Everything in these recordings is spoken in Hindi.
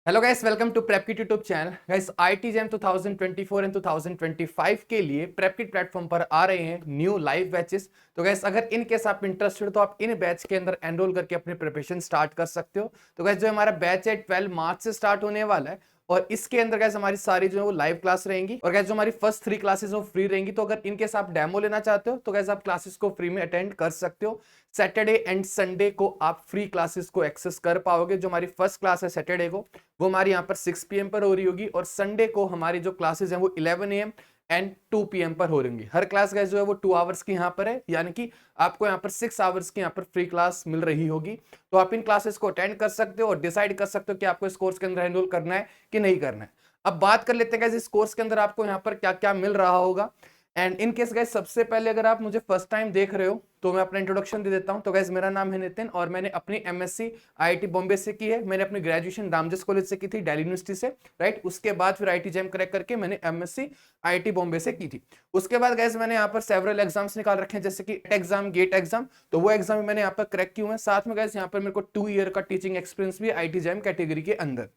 Hello guys, welcome to prep kit YouTube channel. Guys, IIT JAM 2024 and 2025 के लिए प्रेप किट प्लेटफॉर्म पर आ रहे हैं न्यू लाइव बैचेस। तो गाइस, अगर इन केस आप इंटरेस्टेड तो आप इन बैच के अंदर एनरोल करके अपनी प्रिपरेशन स्टार्ट कर सकते हो। तो गाइस, जो हमारा बैच है 12 मार्च से स्टार्ट होने वाला है और इसके अंदर गाइस हमारी सारी जो है वो लाइव क्लास रहेंगी और गाइस जो हमारी फर्स्ट 3 क्लासेस वो फ्री रहेंगी। तो अगर इन केस आप डेमो लेना चाहते हो तो गाइस आप क्लासेस को फ्री में अटेंड कर सकते हो। सैटरडे एंड संडे को आप फ्री क्लासेस को एक्सेस कर पाओगे। जो हमारी फर्स्ट क्लास है सैटरडे को वो हमारी यहाँ पर 6 PM पर हो रही होगी और संडे को हमारी जो क्लासेस हैं वो 11 AM एंड 2 PM पर हो रही होंगी। हर क्लास गाइस जो है वो 2 आवर्स की यहाँ पर है, यानी कि आपको यहाँ पर 6 आवर्स की यहाँ पर फ्री क्लास मिल रही होगी। तो आप इन क्लासेस को अटेंड कर सकते हो और डिसाइड कर सकते हो कि आपको इस कोर्स के अंदर एनरोल करना है कि नहीं करना है। अब बात कर लेते हैं गाइस इस कोर्स के अंदर आपको यहाँ पर क्या क्या मिल रहा होगा। एंड इन केस गाइस सबसे पहले अगर आप मुझे फर्स्ट टाइम देख रहे हो तो मैं अपना इंट्रोडक्शन दे देता हूं। तो गाइस मेरा नाम है नितिन और मैंने अपनी एमएससी आईआईटी बॉम्बे से की है। मैंने अपनी ग्रेजुएशन रामजस कॉलेज से की थी, दिल्ली यूनिवर्सिटी से, राइट। उसके बाद फिर आईआईटी जैम क्रैक करके मैंने एमएससी आईआईटी बॉम्बे से की थी। उसके बाद गाइस मैंने यहाँ पर सेवरल एग्जाम्स निकाल रखे हैं, जैसे कि एग्जाम, गेट एग्जाम, तो वो एग्जाम मैंने यहाँ पर क्रैक किए हैं। साथ में गाइस यहाँ पर मेरे को 2 ईयर का टीचिंग एक्सपीरियंस भी आईआईटी जैम कैटेगरी के अंदर।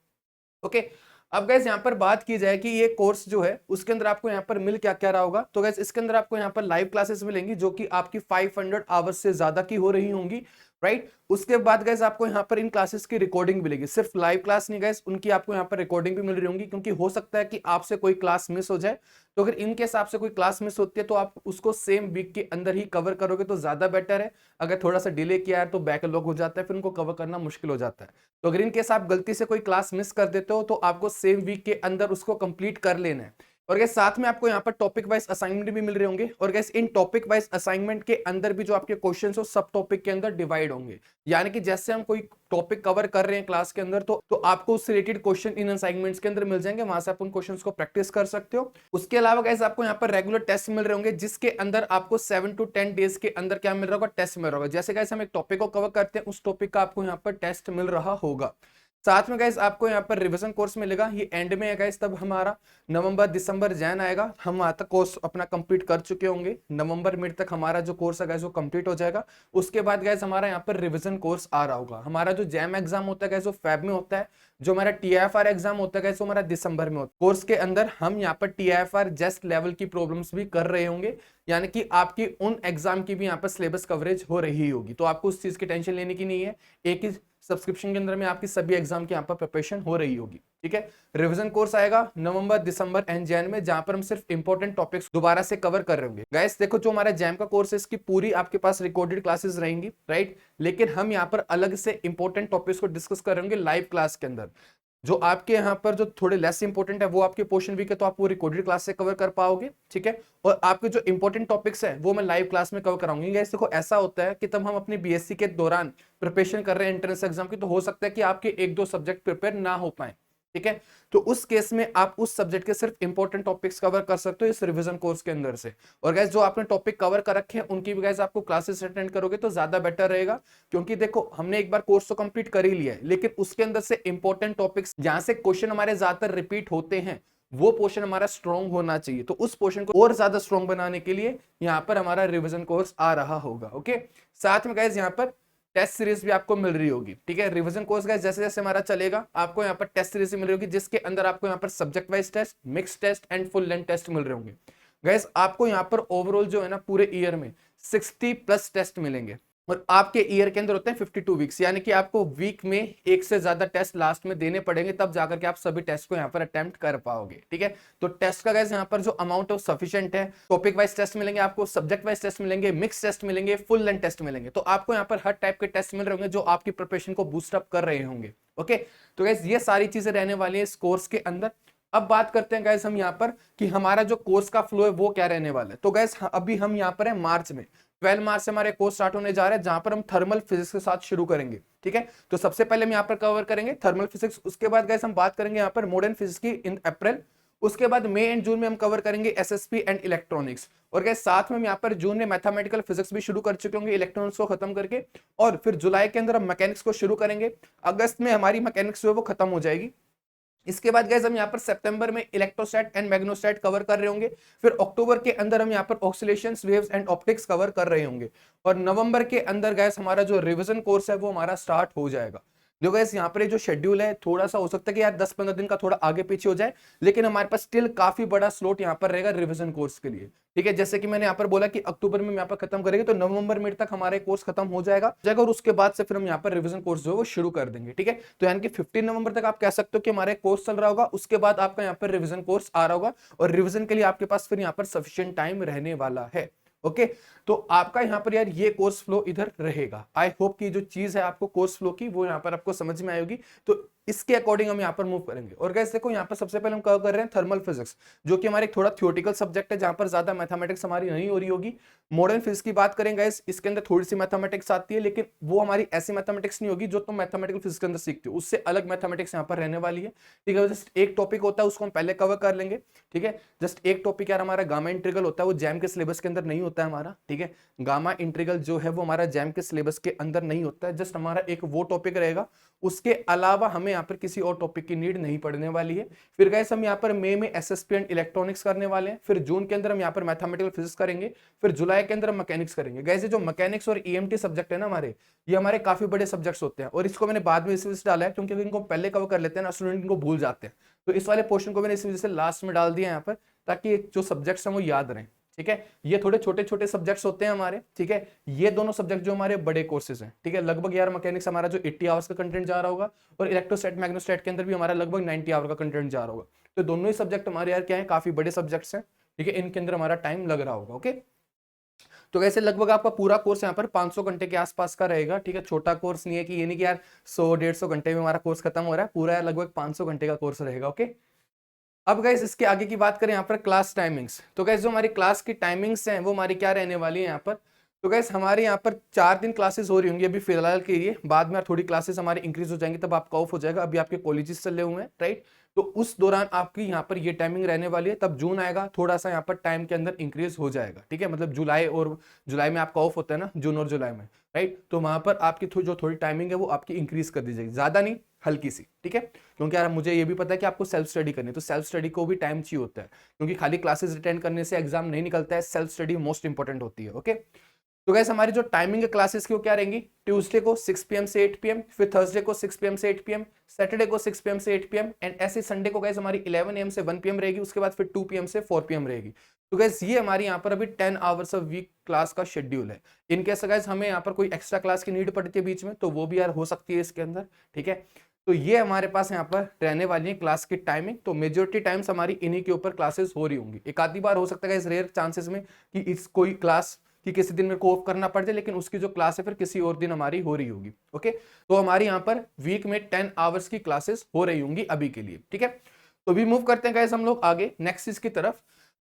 ओके, अब गैस यहाँ पर बात की जाए कि ये कोर्स जो है उसके अंदर आपको यहाँ पर मिल क्या क्या रहा होगा। तो गैस इसके अंदर आपको यहाँ पर लाइव क्लासेस मिलेंगी जो कि आपकी 500 आवर्स से ज्यादा की हो रही होंगी, राइट। उसके बाद गैस आपको यहाँ पर इन क्लासेस की रिकॉर्डिंग मिलेगी। सिर्फ लाइव क्लास नहीं गैस, उनकी आपको यहाँ पर रिकॉर्डिंग भी मिल रही होंगी, क्योंकि हो सकता है कि आपसे कोई क्लास मिस हो जाए। तो अगर इनके हिसाब से कोई क्लास मिस होती है तो आप उसको सेम वीक के अंदर ही कवर करोगे तो ज्यादा बेटर है। अगर थोड़ा सा डिले किया है तो बैकलॉग हो जाता है, फिर उनको कवर करना मुश्किल हो जाता है। तो अगर इन केस आप गलती से कोई क्लास मिस कर देते हो तो आपको सेम वीक के अंदर उसको कंप्लीट कर लेना है। और गैस साथ में आपको यहाँ पर टॉपिक वाइज असाइनमेंट भी मिल रहे होंगे और gas in topic wise assignment के अंदर भी जो आपके क्वेश्चंस हो सब टॉपिक के अंदर डिवाइड होंगे। यानी कि जैसे हम कोई टॉपिक कवर कर रहे हैं क्लास के अंदर तो आपको उससे रिलेटेड क्वेश्चन इन असाइनमेंट्स के अंदर मिल जाएंगे, वहां से आप उन क्वेश्चंस को प्रैक्टिस कर सकते हो। उसके अलावा गैस आपको यहाँ पर रेगुलर टेस्ट मिल रहे होंगे जिसके अंदर आपको 7 to 10 डेज के अंदर क्या मिल रहा होगा, टेस्ट मिल रहा होगा। जैसे गैस हम एक टॉपिक को कवर करते हैं उस टॉपिक का आपको यहाँ पर टेस्ट मिल रहा होगा। साथ में गाइस आपको यहाँ पर रिवीजन कोर्स मिलेगा, ये एंड में है गाइस, तब हमारा नवंबर दिसंबर जैन आएगा, हम वहां तक कोर्स अपना कंप्लीट कर चुके होंगे। नवंबर मिड तक हमारा जो कोर्स है गाइस वो कंप्लीट हो जाएगा। उसके बाद गाइस हमारा यहाँ पर रिवीजन कोर्स आ रहा होगा। हमारा जो जैम एग्जाम होता है गाइस वो फेब में होता है, जो हमारा टीआईएफआर एग्जाम होता है गाइस वो हमारा दिसंबर में होता है। कोर्स के अंदर हम यहाँ पर टीआईएफआर जस्ट लेवल की प्रॉब्लम्स भी कर रहे होंगे, यानी कि आपकी उन एग्जाम की भी यहाँ पर सिलेबस कवरेज हो रही होगी। तो आपको उस चीज की टेंशन लेने की नहीं है, एक ही सब्सक्रिप्शन के अंदर में आपकी सभी एग्जाम की यहाँ पर प्रिपरेशन हो रही होगी, ठीक है। रिवीजन कोर्स आएगा नवंबर दिसंबर एंड जैन में, जहां पर हम सिर्फ इंपॉर्टेंट टॉपिक्स दोबारा से कवर कर रहे होंगे। गाइस देखो, जो हमारा जैम का कोर्स है इसकी पूरी आपके पास रिकॉर्डेड क्लासेस रहेंगी, राइट, लेकिन हम यहाँ पर अलग से इंपॉर्टेंट टॉपिक्स को डिस्कस कर रहे होंगे लाइव क्लास के अंदर। जो आपके यहाँ पर जो थोड़े लेस इंपॉर्टेंट है वो आपके पोर्शन वीक है तो आप वो रिकॉर्डेड क्लास से कवर कर पाओगे, ठीक है। और आपके जो इंपॉर्टेंट टॉपिक्स है वो मैं लाइव क्लास में कवर कराऊंगी। गाइस देखो, ऐसा होता है कि तब हम अपनी बीएससी के दौरान प्रिपरेशन कर रहे हैं एंट्रेंस एग्जाम की, तो हो सकता है कि आपके 1-2 सब्जेक्ट प्रिपेयर ना हो पाए, ठीक है। तो उस केस में आप उस सब्जेक्ट के सिर्फ इंपॉर्टेंट टॉपिक्स कवर कर सकते हो इस रिवीजन कोर्स के अंदर से। और गाइस जो आपने टॉपिक कवर कर रखे हैं उनकी भी गाइस आपको क्लासेस अटेंड करोगे तो ज्यादा बेटर रहेगा, क्योंकि देखो हमने एक बार कोर्स तो कंप्लीट कर ही लिया है, लेकिन उसके अंदर से इंपॉर्टेंट टॉपिक्स जहां से क्वेश्चन हमारे ज्यादातर रिपीट होते हैं वो पोर्शन हमारा स्ट्रॉन्ग होना चाहिए। तो उस पोर्शन को और ज्यादा स्ट्रॉन्ग बनाने के लिए यहाँ पर हमारा रिवीजन कोर्स आ रहा होगा, ओके। साथ में गाइस यहाँ पर टेस्ट सीरीज भी आपको मिल रही होगी, ठीक है। रिवीजन कोर्स गाइस जैसे जैसे हमारा चलेगा आपको यहाँ पर टेस्ट सीरीज मिल रही होगी, जिसके अंदर आपको यहाँ पर subject wise test, mix test and full length test मिल रहे होंगे। गाइस आपको यहाँ पर ओवरऑल जो है ना पूरे ईयर में 60+ टेस्ट मिलेंगे और आपके ईयर के अंदर होते हैं 52 वीक्स, यानी कि आपको वीक में एक से ज्यादा टेस्ट लास्ट में देने पड़ेंगे, तब जाकर के आप सभी टेस्ट को यहाँ पर अटेम्प्ट कर पाओगे, ठीक है। तो टेस्ट का गाइस यहाँ पर जो अमाउंट है वो सफिशिएंट है। टॉपिक वाइज टेस्ट मिलेंगे आपको, सब्जेक्ट वाइज टेस्ट मिलेंगे, मिक्स टेस्ट मिलेंगे, फुल लेंथ टेस्ट मिलेंगे। तो आपको यहाँ पर हर टाइप के टेस्ट मिल रहे होंगे जो आपकी प्रिपरेशन को बूस्ट अप कर रहे होंगे, ओके। तो गाइस ये सारी चीजें रहने वाली है इस कोर्स के अंदर। अब बात करते हैं गाइस हम यहाँ पर कि हमारा जो कोर्स का फ्लो है वो क्या रहने वाला है। तो गाइस अभी हम यहाँ पर है मार्च में, 12 मार्च से हमारे कोर्स स्टार्ट होने जा रहे हैं, जहां पर हम थर्मल फिजिक्स के साथ शुरू करेंगे, ठीक है। तो सबसे पहले हम यहाँ पर कवर करेंगे थर्मल फिजिक्स, उसके बाद गाइस हम बात करेंगे यहाँ पर मॉडर्न फिजिक्स की इन अप्रैल। उसके बाद मई एंड जून में हम कवर करेंगे एसएसपी एंड इलेक्ट्रॉनिक्स। और गाइस साथ में हम यहाँ पर जून में मैथमेटिकल फिजिक्स भी शुरू कर चुके होंगे इलेक्ट्रॉनिक्स को खत्म करके, और फिर जुलाई के अंदर हम मैकेनिक्स को शुरू करेंगे। अगस्त में हमारी मैकेनिक्स जो है वो खत्म हो जाएगी। इसके बाद गाइस हम यहाँ पर सितंबर में इलेक्ट्रोस्टैट एंड मैग्नेटोस्टैट कवर कर रहे होंगे। फिर अक्टूबर के अंदर हम यहाँ पर ऑक्सीलेशंस, वेव्स एंड ऑप्टिक्स कवर कर रहे होंगे। और नवंबर के अंदर गाइस हमारा जो रिवीजन कोर्स है वो हमारा स्टार्ट हो जाएगा। देखो गाइस यहाँ पर ये जो शेड्यूल है थोड़ा सा हो सकता है कि यार 10-15 दिन का थोड़ा आगे पीछे हो जाए, लेकिन हमारे पास स्टिल काफी बड़ा स्लॉट यहाँ पर रहेगा रिवीजन कोर्स के लिए। ठीक है, जैसे कि मैंने यहाँ पर बोला कि अक्टूबर में हम यहाँ पर खत्म करेंगे, तो नवंबर मिड तक हमारे कोर्स खत्म हो जाएगा और उसके बाद से फिर हम यहाँ पर रिवीजन कोर्स जो है वो शुरू कर देंगे। ठीक है, तो यानी कि 15 नवंबर तक आप कह सकते हो कि हमारे कोर्स चल रहा होगा, उसके बाद आपका यहाँ पर रिवीजन कोर्स आ रहा होगा, और रिवीजन के लिए आपके पास फिर यहाँ पर सफिशिएंट टाइम रहने वाला है। ओके, तो आपका यहाँ पर यार ये कोर्स फ्लो इधर रहेगा। आई होप कि जो चीज है आपको कोर्स फ्लो की वो यहाँ पर आपको समझ में आएगी, तो इसके अकॉर्डिंग हम यहाँ पर मूव करेंगे। और गाइस देखो यहाँ पर सबसे पहले हम कवर कर रहे हैं थर्मल फिजिक्स, जो कि हमारे थोड़ा थ्योरेटिकल सब्जेक्ट है, जहां पर ज्यादा मैथमेटिक्स हमारी नहीं हो रही होगी। मॉडर्न फिजिक्स की बात करें गाइस, इसके अंदर थोड़ी सी मैथमेटिक्स आती है, लेकिन वो हमारी ऐसी मैथमेटिक्स नहीं होगी जो तुम मैथमेटिकल फिजिक्स के अंदर सीखते हो, उससे अलग मैथमेटिक्स यहाँ पर रहने वाली है। ठीक है, जस्ट एक टॉपिक होता है उसको हम पहले कवर कर लेंगे। ठीक है, जस्ट एक टॉपिक यार हमारा गामा इंटीग्रल होता है, वो जैम के सिलेबस के अंदर नहीं होता है हमारा। ठीक है, गामा इंटीग्रल जो है वो हमारा जैम के सिलेबस के अंदर नहीं होता है, जस्ट हमारा एक वो टॉपिक रहेगा, उसके अलावा हमें यहाँ पर किसी और टॉपिक की नीड नहीं पड़ने वाली है। फिर गाइस हम यहाँ पर मई में एसएसपी एंड इलेक्ट्रॉनिक्स करने वाले हैं, फिर जून के अंदर हम यहाँ पर मैथमेटिकल फिजिक्स करेंगे, फिर जुलाई के अंदर हम मैकेनिक्स करेंगे। गाइस जो मैकेनिक्स और ईएमटी सब्जेक्ट है ना हमारे, ये हमारे काफी बड़े सब्जेक्ट्स होते हैं, और इसको मैंने बाद में इस वजह से डाला है क्योंकि इनको पहले कवर कर लेते हैं ना स्टूडेंट, इनको भूल जाते हैं, तो इस वाले पोर्शन को मैंने इस वजह से लास्ट में डाल दिया यहाँ पर, ताकि जो सब्जेक्ट्स हैं वो याद रहें। ठीक है, ये थोड़े छोटे छोटे सब्जेक्ट्स होते हैं हमारे। ठीक है, ये दोनों सब्जेक्ट जो हमारे बड़े कोर्सेज हैं। ठीक है, लगभग यार मैकेनिक्स हमारा जो 80 आवर्स का कंटेंट जा रहा होगा, और इलेक्ट्रोस्टैट मैग्नेटोस्टैट के अंदर भी हमारा लगभग 90 आवर का कंटेंट जा रहा होगा, तो दोनों ही सब्जेक्ट हमारे यार क्या है, काफी बड़े सब्जेक्ट्स हैं। ठीक है, इनके अंदर हमारा टाइम लग रहा होगा। ओके, तो वैसे लगभग आपका पूरा कोर्स यहाँ पर 500 घंटे के आसपास का रहेगा। ठीक है, छोटा कोर्स नहीं है कि ये नहीं कि यार 100-150 घंटे में हमारा कोर्स खत्म हो रहा है, पूरा यार लगभग 500 घंटे का कोर्स रहेगा। ओके, अब गाइस इसके आगे की बात करें यहाँ पर क्लास टाइमिंग्स, तो गाइस जो हमारी क्लास की टाइमिंग्स हैं वो हमारी क्या रहने वाली है यहाँ पर। तो गाइस हमारे यहाँ पर 4 दिन क्लासेस हो रही होंगी अभी फिलहाल के लिए, बाद में थोड़ी क्लासेस हमारी इंक्रीज हो जाएंगी, तब आपका ऑफ हो जाएगा। अभी आपके कॉलेजेस चले हुए हैं, राइट, तो उस दौरान आपकी यहाँ पर ये टाइमिंग रहने वाली है। तब जून आएगा, थोड़ा सा यहाँ पर टाइम के अंदर इंक्रीज हो जाएगा। ठीक है, मतलब जुलाई में आपका ऑफ होता है ना, जून और जुलाई में, राइट, तो वहां पर आपकी जो थोड़ी टाइमिंग है वो आपकी इंक्रीज कर दी जाएगी, ज्यादा नहीं, हल्की सी। ठीक है, क्योंकि यार मुझे ये भी पता है कि आपको सेल्फ स्टडी करनी है, तो सेल्फ स्टडी को भी टाइम चाहिए होता है, क्योंकि खाली क्लासेस अटेंड करने से एग्जाम नहीं निकलता है, सेल्फ स्टडी मोस्ट इंपॉर्टेंट होती है। ओके, तो गैस हमारी जो टाइमिंग है क्लासेस की वो क्या रहेंगी, ट्यूसडे को 6 PM से 8 PM, फिर थर्सडे को 6 PM से 8 PM, सैटरडे को 6 PM से 8 PM, एंड ऐसे संडे को गैस हमारी 11 AM से 1 PM रहेगी, उसके बाद फिर 2 PM से 4 PM रहेगी। तो गैस ये हमारी यहाँ पर अभी 10 आवर्स ऑफ वीक क्लास का शेड्यूल है। इनकेस गैस हमें यहाँ पर कोई एक्स्ट्रा क्लास की नीड पड़ती है बीच में, तो वो भी यार हो सकती है इसके अंदर। ठीक है, तो ये हमारे पास यहाँ पर रहने वाली है क्लास की टाइमिंग। तो मेजोरिटी टाइम्स हमारी इन्हीं के ऊपर क्लासेस हो रही होंगी। एक आधी बार हो सकता है इस रेयर चांसेस में कि इस कोई क्लास कि किसी दिन मेरे को ऑफ करना पड़ जाए, लेकिन उसकी जो क्लास है फिर किसी और दिन हमारी हो रही होगी। ओके, तो हमारी यहाँ पर वीक में 10 आवर्स की क्लासेस हो रही होंगी अभी के लिए। ठीक है, तो भी मूव करते हैं गाइस हम लोग आगे नेक्स्ट चीज की तरफ।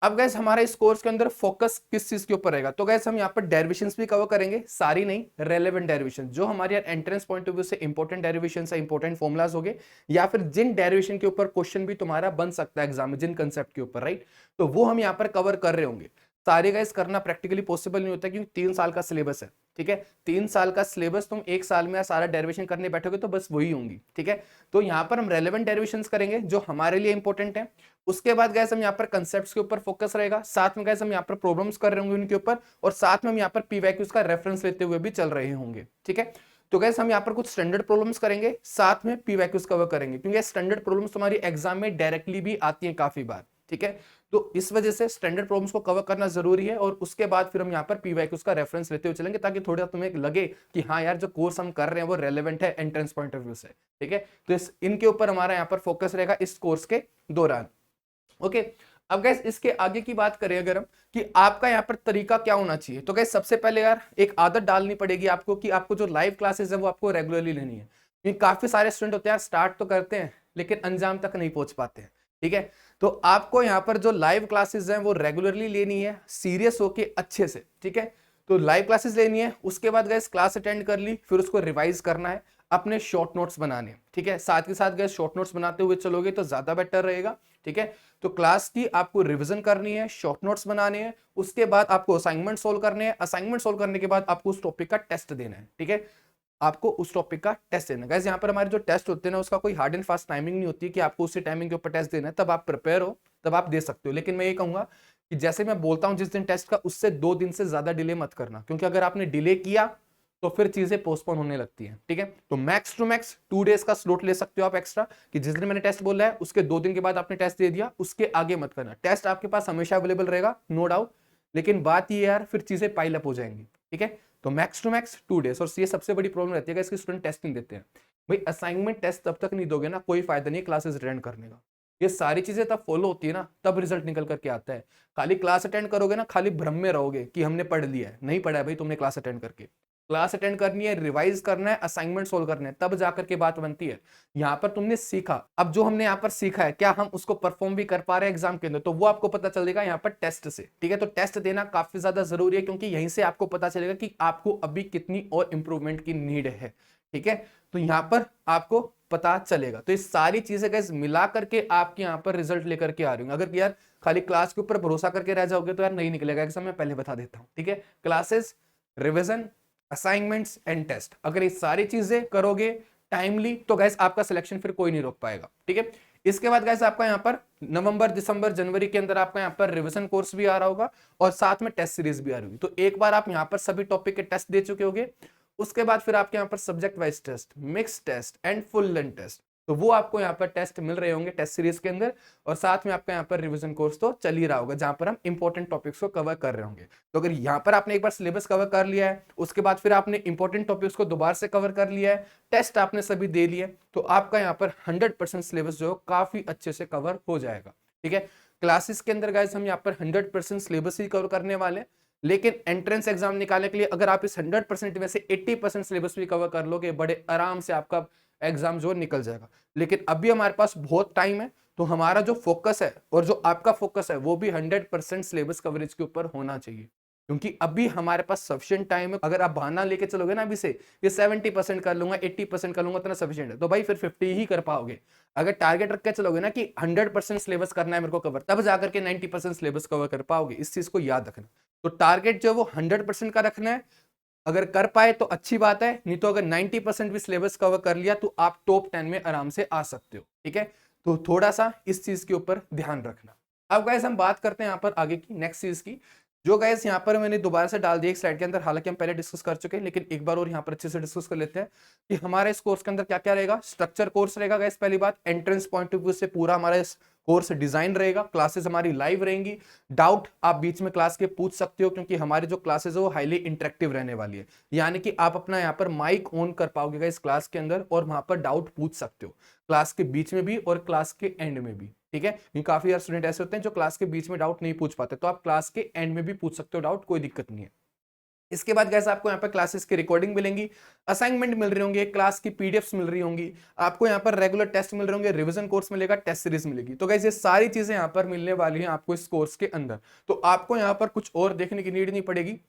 अब गैस हमारा इस कोर्स के अंदर फोकस किस चीज के ऊपर रहेगा, तो गैस हम यहाँ पर डेरिवेशंस भी कवर करेंगे, सारी नहीं, रेलेवेंट डेरिवेशन जो हमारे यार एंट्रेंस पॉइंट ऑफ व्यू से इंपॉर्टेंट डेरिवेशन है, इंपॉर्टेंट फॉर्मुलाज हो गए, या फिर जिन डेरिवेशन के ऊपर क्वेश्चन भी तुम्हारा बन सकता है एग्जाम में, जिन कंसेप्ट के ऊपर, राइट, तो वो हम यहाँ पर कवर कर रहे होंगे। सारे गाइस करना प्रैक्टिकली पॉसिबल नहीं होता क्योंकि 3 साल का सिलेबस है। ठीक है, 3 साल का सिलेबस, तुम 1 साल में सारा डेरिवेशन करने बैठोगे तो बस वही होंगी। ठीक है, तो यहाँ पर हम रेलेवेंट डेरिवेशंस करेंगे जो हमारे लिए इंपॉर्टेंट है। उसके बाद गैस हम यहाँ पर कंसेप्ट्स के ऊपर फोकस रहेगा, साथ में गैस हम यहाँ पर प्रॉब्लम्स कर रहे होंगे उनके ऊपर, और साथ में हम यहाँ पर पीवाईक्यूज का रेफरेंस लेते हुए भी चल रहे होंगे। ठीक है, तो गैस हम यहाँ पर कुछ स्टैंडर्ड प्रॉब्लम्स करेंगे, साथ में पीवाईक्यूज कवर करेंगे, क्योंकि स्टैंडर्ड प्रॉब्लम्स तुम्हारी एग्जाम में डायरेक्टली भी आती है काफी बार। ठीक है, तो इस वजह से स्टैंडर्ड प्रॉब्लम्स को कवर करना जरूरी है, और उसके बाद फिर हम यहाँ पर पीवाईक्यूज का रेफरेंस लेते हुए चलेंगे, ताकि थोड़ा तुम्हें लगे कि हाँ यार जो कोर्स हम कर रहे हैं वो रेलेवेंट है एंट्रेंस पॉइंट ऑफ व्यू से। ठीक है, तो इनके ऊपर हमारा यहाँ पर फोकस रहेगा इस कोर्स के दौरान। ओके, अब गैस इसके आगे की बात करें अगर हम कि आपका यहाँ पर तरीका क्या होना चाहिए, तो गैस सबसे पहले यार एक आदत डालनी पड़ेगी आपको कि आपको जो लाइव क्लासेस है वो आपको रेगुलरली लेनी है, क्योंकि काफी सारे स्टूडेंट होते हैं स्टार्ट तो करते हैं लेकिन अंजाम तक नहीं पहुंच पाते हैं। ठीक है, तो आपको यहाँ पर जो लाइव क्लासेस हैं वो रेगुलरली लेनी है, सीरियस होके अच्छे से। ठीक है, तो लाइव क्लासेस लेनी है, उसके बाद गैस क्लास अटेंड कर ली, फिर उसको रिवाइज करना है, अपने शॉर्ट नोट्स बनाने। ठीक है, साथ के साथ गैस शॉर्ट नोट्स बनाते हुए चलोगे तो ज्यादा बेटर रहेगा। ठीक है, तो क्लास की आपको रिवीजन करनी है, शॉर्ट नोट्स बनाने हैं, उसके बाद आपको असाइनमेंट सोल्व करने हैं, असाइनमेंट सोल्व करने के बाद आपको उस टॉपिक का टेस्ट देना है। ठीक है, आपको उस टॉपिक का टेस्ट देना है। गाइस यहाँ पर हमारे जो टेस्ट होते हैं ना उसका कोई हार्ड एंड फास्ट टाइमिंग नहीं होती कि आपको उसी टाइमिंग के ऊपर टेस्ट देना है, तब आप प्रिपेयर हो तब आप दे सकते हो। लेकिन मैं ये कहूंगा कि जैसे मैं बोलता हूं जिस दिन टेस्ट का, उससे 2 दिन से ज्यादा डिले मत करना, क्योंकि अगर आपने डिले किया तो फिर चीजें पोस्टपोन होने लगती हैं। ठीक है, तो मैक्स टू मैक्स 2 डेज का स्लॉट ले सकते हो आप एक्स्ट्रा, कि जिस दिन मैंने टेस्ट बोला है उसके 2 दिन के बाद आपने टेस्ट दे दिया, उसके आगे मत करना। टेस्ट आपके पास हमेशा अवेलेबल रहेगा, नो डाउट, लेकिन बात ये यार फिर चीजें पाइल अप हो जाएंगी। ठीक है, तो मैक्स टू मैक्स 2 डेज। और ये सबसे बड़ी प्रॉब्लम रहती है कि इसके स्टूडेंट टेस्ट नहीं देते हैं। भाई असाइनमेंट टेस्ट तब तक नहीं दोगे ना, कोई फायदा नहीं क्लासेस अटेंड करने का। ये सारी चीजें तब फॉलो होती है ना, तब रिजल्ट निकल करके आता है। खाली क्लास अटेंड करोगे ना, खाली भ्रम में रहोगे कि हमने पढ़ लिया है, नहीं पढ़ा है भाई तुमने क्लास अटेंड करके। क्लास अटेंड करनी है, रिवाइज करना है, असाइनमेंट सोल्व करना है, तब जाकर के बात बनती है। यहाँ पर तुमने सीखा, अब जो हमने यहाँ पर सीखा है क्या हम उसको परफॉर्म भी कर पा रहे हैं एग्जाम के अंदर, तो वो आपको पता चलेगा यहाँ पर टेस्ट से। ठीक है, तो टेस्ट देना काफी ज्यादा जरूरी है, क्योंकि यहीं से आपको पता चलेगा कि आपको अभी कितनी और इंप्रूवमेंट की नीड है। ठीक है, तो यहाँ पर आपको पता चलेगा। तो ये सारी चीजें गाइस मिला करके आपके यहाँ पर रिजल्ट लेकर के आ रही हूँ। अगर यार खाली क्लास के ऊपर भरोसा करके रह जाओगे तो यार नहीं निकलेगा एग्जाम, मैं पहले बता देता हूँ। ठीक है, classes, revision, assignments and test, अगर ये सारी चीजें करोगे टाइमली तो गाइस आपका सिलेक्शन फिर कोई नहीं रोक पाएगा। ठीक है, इसके बाद गाइस आपका यहाँ पर नवंबर, दिसंबर, जनवरी के अंदर आपका यहाँ पर रिवीजन कोर्स भी आ रहा होगा और साथ में टेस्ट सीरीज भी आ रही होगी। तो एक बार आप यहाँ पर सभी टॉपिक के टेस्ट दे चुके होंगे, उसके बाद फिर आपके यहाँ पर subject wise test, mix test and full length test, तो वो आपको यहाँ पर टेस्ट मिल रहे होंगे टेस्ट सीरीज के अंदर। और साथ में आपका यहाँ पर रिवीजन कोर्स तो चल ही रहा होगा, जहां पर हम इंपॉर्टेंट टॉपिक्स को कवर कर रहे होंगे। तो अगर यहाँ पर आपने एक बार सिलेबस कवर कर लिया है, उसके बाद फिर आपने इंपॉर्टेंट टॉपिक्स को दोबारा से कवर कर लिया है, टेस्ट आपने सभी दे लिए, तो आपका यहाँ पर 100% सिलेबस जो है काफी अच्छे से कवर हो जाएगा। ठीक है, क्लासेस के अंदर गाइस हम यहाँ पर 100% सिलेबस ही कवर करने वाले, लेकिन एंट्रेंस एग्जाम निकालने के लिए अगर आप इस 100% में से 80% सिलेबस भी कवर कर लोगे, बड़े आराम से आपका एग्जाम जो निकल जाएगा। लेकिन अभी हमारे पास बहुत टाइम है, तो हमारा जो फोकस है और जो आपका फोकस है वो भी 100% सिलेबस कवरेज के ऊपर होना चाहिए, क्योंकि अभी हमारे पास सफिशिएंट टाइम है। अगर आप बहाना लेके चलोगे ना अभी से ये 70% कर लूंगा, 80% कर लूंगा, इतना सफिशिएंट है, तो भाई फिर 50 ही कर पाओगे। अगर टारगेट रख के चलोगे ना कि 100% सिलेबस करना है मेरे को कवर, तब जाकर के 90% सिलेबस कवर कर पाओगे। इस चीज को याद रखना। तो टारगेट जो है वो 100% का रखना है, अगर कर पाए तो अच्छी बात है, नहीं तो अगर 90% भी सिलेबस कवर कर लिया तो आप टॉप 10 में आराम से आ सकते हो। ठीक है, तो थोड़ा सा इस चीज के ऊपर ध्यान रखना। अब गाइस हम बात करते हैं यहाँ पर आगे की नेक्स्ट चीज की, जो गाइस यहाँ पर मैंने दोबारा से डाल दिया एक स्लाइड के अंदर, हालांकि हम पहले डिस्कस कर चुके हैं, लेकिन एक बार और यहाँ पर अच्छे से डिस्कस कर लेते हैं कि हमारे इस कोर्स के अंदर क्या क्या रहेगा। स्ट्रक्चर कोर्स रहेगा गाइस, पहली बात एंट्रेंस पॉइंट ऑफ व्यू से पूरा हमारा इस कोर्स डिजाइन रहेगा, क्लासेस हमारी लाइव रहेंगी, डाउट आप बीच में क्लास के पूछ सकते हो, क्योंकि हमारी जो क्लासेस है वो हाईली इंटरेक्टिव रहने वाली है, यानी कि आप अपना यहाँ पर माइक ऑन कर पाओगे इस क्लास के अंदर और वहां पर डाउट पूछ सकते हो, क्लास के बीच में भी और क्लास के एंड में भी। ठीक है, काफी यार स्टूडेंट ऐसे होते हैं जो क्लास के बीच में डाउट नहीं पूछ पाते, तो आप क्लास के एंड में भी पूछ सकते हो डाउट, कोई दिक्कत नहीं है। इसके बाद गैस आपको यहाँ पर क्लासेस की रिकॉर्डिंग मिलेंगी, असाइनमेंट मिल रही होंगे, क्लास की पीडीएफ्स मिल रही होंगी, आपको यहाँ पर रेगुलर टेस्ट मिल रहे होंगे, रिवीजन कोर्स मिलेगा, टेस्ट सीरीज मिलेगी। तो गैस ये सारी चीजें यहाँ पर मिलने वाली हैं आपको इस कोर्स के अंदर, तो आपको यहाँ पर कुछ और देखने की नीड नहीं पड़ेगी,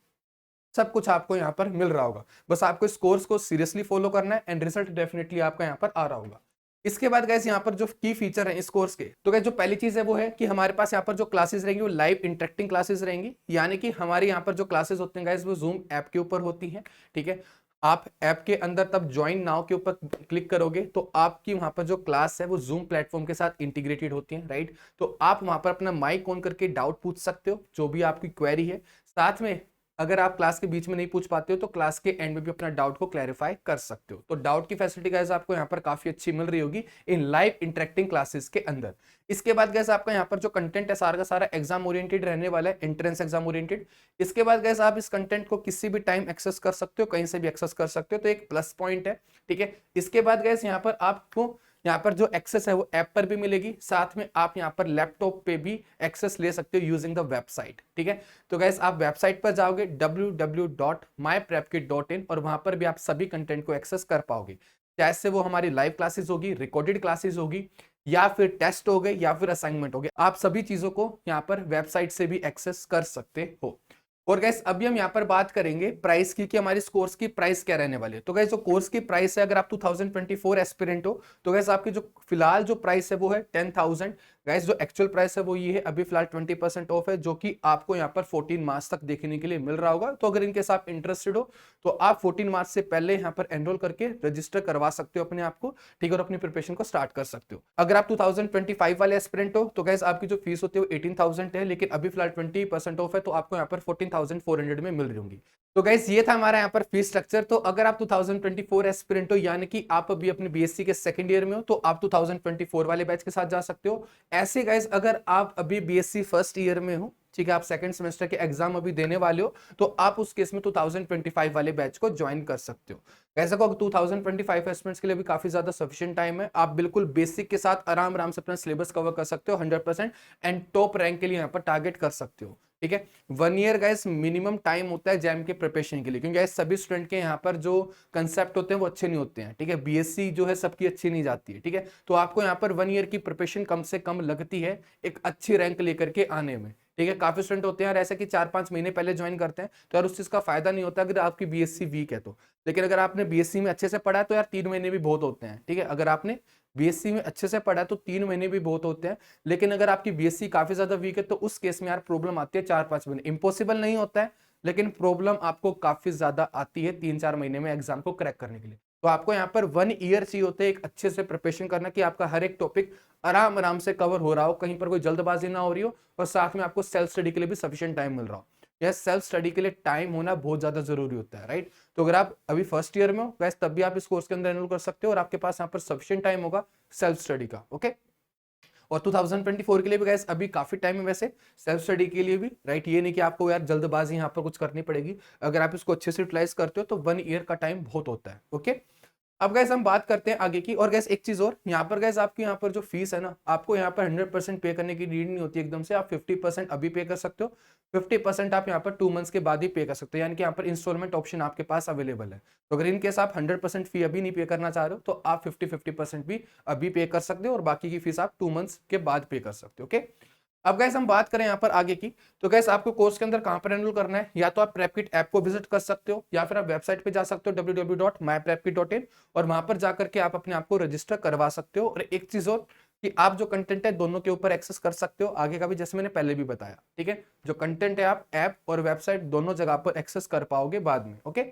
सब कुछ आपको यहाँ पर मिल रहा होगा। बस आपको इस कोर्स को सीरियसली फॉलो करना है एंड रिजल्ट डेफिनेटली आपका यहाँ पर आ रहा होगा। इसके बाद गैस यहाँ पर जो की फीचर है इस कोर्स के, तो गैस जो पहली चीज है वो है कि हमारे पास यहाँ पर जो क्लासेस रहेंगी वो लाइव इंटरेक्टिंग क्लासेस रहेंगी, यानी कि हमारे यहाँ पर जो क्लासेस होते हैं गैस वो जूम ऐप के ऊपर होती हैं। ठीक है, आप ऐप के अंदर तब ज्वाइन नाउ के ऊपर क्लिक करोगे तो आपकी वहां पर जो क्लास है वो जूम प्लेटफॉर्म के साथ इंटीग्रेटेड होती है, राइट। तो आप वहां पर अपना माइक ऑन करके डाउट पूछ सकते हो, जो भी आपकी क्वेरी है। साथ में अगर आप क्लास के बीच में नहीं पूछ पाते हो तो क्लास के एंड में भी अपना डाउट को क्लैरिफाई कर सकते हो। तो डाउट की फैसिलिटी गाइस आपको यहाँ पर काफी अच्छी मिल रही होगी इन लाइव इंटरेक्टिंग क्लासेस के अंदर। इसके बाद गाइस आपका यहाँ पर जो कंटेंट है सारा का सारा एग्जाम ओरिएंटेड रहने वाला है, एंट्रेंस एग्जाम ओरिएंटेड। इसके बाद गाइस आप इस कंटेंट को किसी भी टाइम एक्सेस कर सकते हो, कहीं से भी एक्सेस कर सकते हो, तो एक प्लस पॉइंट है। ठीक है, इसके बाद गाइस यहाँ पर आपको यहाँ पर जो एक्सेस है वो ऐप पर भी मिलेगी, साथ में आप यहाँ पर लैपटॉप पे भी एक्सेस ले सकते हो यूजिंग द वेबसाइट। ठीक है, तो गाइस आप वेबसाइट पर जाओगे www.myprepkit.in और वहां पर भी आप सभी कंटेंट को एक्सेस कर पाओगे, चाहे से वो हमारी लाइव क्लासेस होगी, रिकॉर्डेड क्लासेस होगी, या फिर टेस्ट हो गए, या फिर असाइनमेंट हो गए, आप सभी चीजों को यहाँ पर वेबसाइट से भी एक्सेस कर सकते हो। और गैस अभी हम यहाँ पर बात करेंगे प्राइस की कि हमारे इस कोर्स की प्राइस क्या रहने वाली है। तो गैस जो कोर्स की प्राइस है, अगर आप 2024 एस्पिरेंट हो तो गैस आपकी जो फिलहाल जो प्राइस है वो है 10,000। गैस जो एक्चुअल प्राइस है वो ये है, अभी फिलहाल 20% ऑफ है, जो कि आपको यहाँ पर 14 मार्च तक देखने के लिए मिल रहा होगा। तो अगर इनके साथ इंटरेस्टेड हो तो आप 14 मार्च से पहले यहाँ पर एनरोल करके रजिस्टर करवा सकते हो अपने आप को, ठीक है, और अपनी प्रिपरेशन को स्टार्ट कर सकते हो। अगर आप 2025 वाले एस्पिरेंट हो तो गैस आपकी जो फीस होती है वो 18,000 है, लेकिन अभी फिलहाल 20% ऑफ है, तो आपको यहाँ पर 14,400 में मिल रही होंगी। तो गाइस ये था हमारा यहाँ पर फीस स्ट्रक्चर। तो अगर आप 2024 एस्पिरेंट हो, यानी कि आप अभी अपने बीएससी के सेकंड ईयर में हो, तो आप 2024 वाले बैच के साथ जा सकते हो। ऐसे गाइस अगर आप अभी बीएससी फर्स्ट ईयर में हो, ठीक है, आप सेकंड सेमेस्टर के एग्जाम अभी देने वाले हो, तो आप उस केस में 2025 वाले बैच को ज्वाइन कर सकते हो। ऐसा को 2025 एस्पिरेंट्स के लिए भी काफी ज्यादा सफिशिएंट टाइम है। आप बिल्कुल बेसिक के साथ आराम आराम से अपना सिलेबस कवर कर सकते हो 100% एंड टॉप रैंक के लिए यहाँ पर टारगेट कर सकते हो। ठीक है, 1 ईयर गाइस मिनिमम टाइम होता है जैम के प्रिपरेशन के लिए, क्योंकि गाइस सभी स्टूडेंट के यहाँ पर जो कंसेप्ट होते हैं वो अच्छे नहीं होते हैं। ठीक है, बीएससी जो है सबकी अच्छी नहीं जाती है। ठीक है, तो आपको यहाँ पर 1 ईयर की प्रिपरेशन कम से कम लगती है एक अच्छी रैंक लेकर के आने में। ठीक है, काफी स्टूडेंट होते हैं यार ऐसे कि 4-5 महीने पहले ज्वाइन करते हैं, तो यार उस चीज का फायदा नहीं होता अगर आपकी बीएससी वीक है तो। लेकिन अगर आपने बीएससी में अच्छे से पढ़ा है तो यार 3 महीने भी बहुत होते हैं। ठीक है, अगर आपने बीएससी में अच्छे से पढ़ा है तो 3 महीने भी बहुत होते हैं। लेकिन अगर आपकी बीएससी काफी ज्यादा वीक है तो उस केस में यार प्रॉब्लम आती है 4-5 महीने। इम्पॉसिबल नहीं होता है, लेकिन प्रॉब्लम आपको काफी ज्यादा आती है 3-4 महीने में एग्जाम को क्रैक करने के लिए। तो आपको यहाँ पर 1 ईयर चाहिए होते हैं एक अच्छे से प्रिपरेशन करना, कि आपका हर एक टॉपिक आराम आराम से कवर हो रहा हो, कहीं पर कोई जल्दबाजी ना हो रही हो, और साथ में आपको सेल्फ स्टडी के लिए भी सफिशिएंट टाइम मिल रहा हो। यह सेल्फ स्टडी के लिए टाइम होना बहुत ज्यादा जरूरी होता है, राइट। तो अगर आप अभी फर्स्ट ईयर में हो वैसे तब भी आप इस कोर्स के अंदर एनरोल कर सकते हो और आपके पास यहाँ पर सफिशिएंट टाइम होगा सेल्फ स्टडी का। ओके, और 2024 के लिए भी गाइस अभी काफी टाइम है वैसे सेल्फ स्टडी के लिए भी, राइट। ये नहीं कि आपको यार जल्दबाजी यहाँ पर कुछ करनी पड़ेगी। अगर आप इसको अच्छे से यूटिलाइज करते हो तो 1 ईयर का टाइम बहुत होता है। ओके, अब गैस हम बात करते हैं आगे की। और गैस एक चीज और, यहाँ पर गैस आपकी यहाँ पर जो फीस है ना, आपको यहाँ पर 100% पे करने की नीड नहीं होती एकदम से। आप 50% अभी पे कर सकते हो, 50% आप यहाँ पर 2 मंथ्स के बाद ही पे कर सकते हो, यानी कि यहाँ पर इंस्टॉलमेंट ऑप्शन आपके पास अवेलेबल है। तो अगर इन केस आप 100% फी अभी नहीं पे करना चाह रहे हो तो आप 50% भी अभी पे कर सकते हो और बाकी की फीस आप 2 मंथ्स के बाद पे कर सकते हो। ओके, अब गैस हम बात करें यहाँ पर आगे की, तो गैस आपको कोर्स के अंदर कहां पर एनरोल करना है, या तो आप प्रेपकिट ऐप को विजिट कर सकते हो या फिर आप वेबसाइट पे जा सकते हो www.myprepkit.in, और वहां पर जाकर के आप अपने आप को रजिस्टर करवा सकते हो। और एक चीज और कि आप जो कंटेंट है दोनों के ऊपर एक्सेस कर सकते हो आगे का भी, जैसे मैंने पहले भी बताया। ठीक है, जो कंटेंट है आप ऐप और वेबसाइट दोनों जगह पर एक्सेस कर पाओगे बाद में। ओके,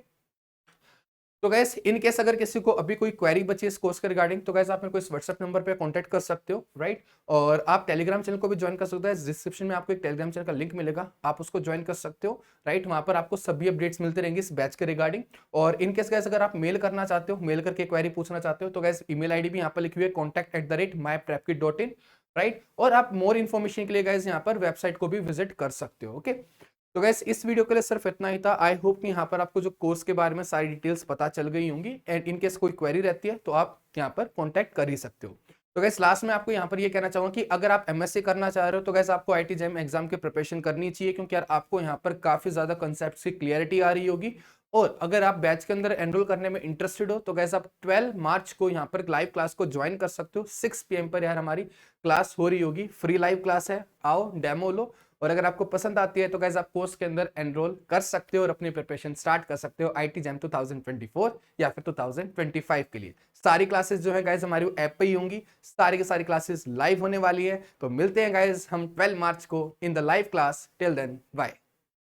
तो गैस इन केस अगर किसी को अभी कोई क्वेरी बची इस कोर्स के रिगार्डिंग, तो गैस आप मेरे को इस व्हाट्सएप नंबर पे कांटेक्ट कर सकते हो, राइट। और आप टेलीग्राम चैनल को भी ज्वाइन कर सकते हो, डिस्क्रिप्शन में आपको एक टेलीग्राम चैनल का लिंक मिलेगा, आप उसको ज्वाइन कर सकते हो, राइट। वहां पर आपको सभी अपडेट्स मिलते रहेंगे इस बैच के रिगार्डिंग। और इन केस गैस अगर आप मेल करना चाहते हो, मेल करके क्वेरी पूछना चाहते हो, तो गैस ईमेल आईडी भी यहाँ पर लिखी हुई है contact@myprepkit.in, राइट। और आप मोर इन्फॉर्मेशन के लिए गैस यहाँ पर वेबसाइट को भी विजिट कर सकते हो। ओके, तो गैस इस वीडियो के लिए सिर्फ इतना ही था। आई होप कि यहाँ पर आपको जो कोर्स के बारे में सारी डिटेल्स पता चल गई होंगी, एंड इन केस कोई क्वेरी रहती है तो आप यहाँ पर कांटेक्ट कर ही सकते हो। तो गैस लास्ट में आपको यहाँ पर ये कहना चाहूंगा कि अगर आप एमएससी करना चाह रहे हो तो गैस आपको आईटी जैम एग्जाम की प्रिपरेशन करनी चाहिए, क्योंकि यार आपको यहाँ पर काफी ज्यादा कंसेप्ट की क्लियरिटी आ रही होगी। और अगर आप बैच के अंदर एनरोल करने में इंटरेस्टेड हो तो गैस आप 12 मार्च को यहाँ पर लाइव क्लास को ज्वाइन कर सकते हो। 6 PM पर यार हमारी क्लास हो रही होगी, फ्री लाइव क्लास है, आओ डेमो लो। और अगर आपको पसंद आती है तो गाइस आप कोर्स के अंदर एनरोल कर सकते हो और अपनी प्रिपरेशन स्टार्ट कर सकते हो आईटी जैम 2024 या फिर 2025 के लिए। सारी क्लासेस जो है गाइस हमारी ऐप पे ही होंगी, सारी की सारी क्लासेस लाइव होने वाली है। तो मिलते हैं गाइस हम 12 मार्च को in the live class. Till then bye.